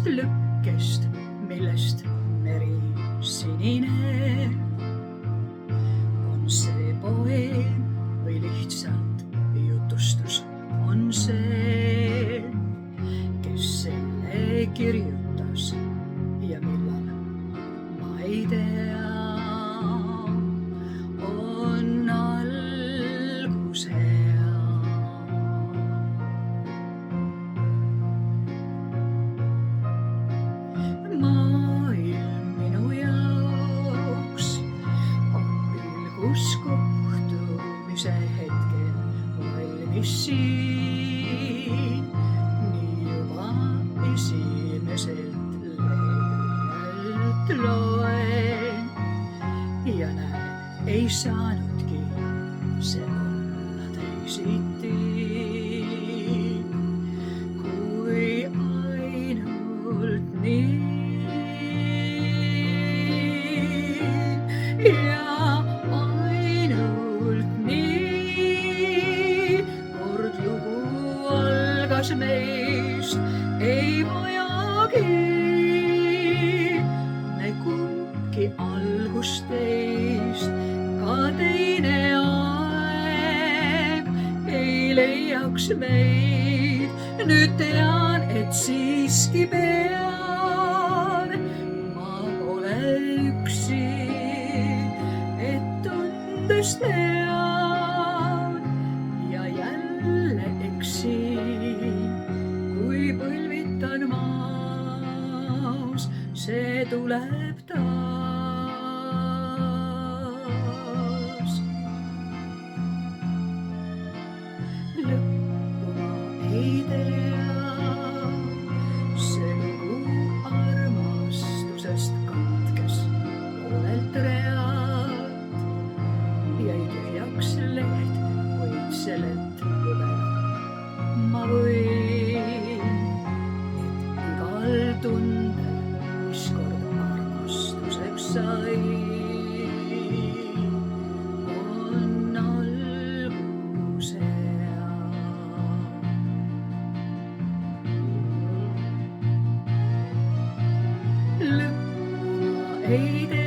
sellest lõkkest, millest meri sinine. On see poeem või lihtsalt jutustus, on see, kes selle kirjutas ja millal, ma ei tea. On algus hea. Maailm minu jaoks on pilgus kohtumise hetkel valmis siin. Nii juba esimeselt lehelt loen ja näen, ei saanudki see olla teisiti, kui ainult nii. Ja ainult nii, kord lugu algas meist, ei vajagi me kumbki algust teist. Ka teine aeg ei leiaks meid, nüüd tean, et siiski pean. Ma pole üksi, tean ja jälle eksin, kui põlvitan maas, see tuleb taas. Lõppu ma ei tea, see lugu armastusest katkes poolelt realt. Jäi tühjaks leht, võid sellelt lugeda. Ma võin, et igal tundel, mis kord armastuseks sai, on algus hea. Lõppu ma ei tea.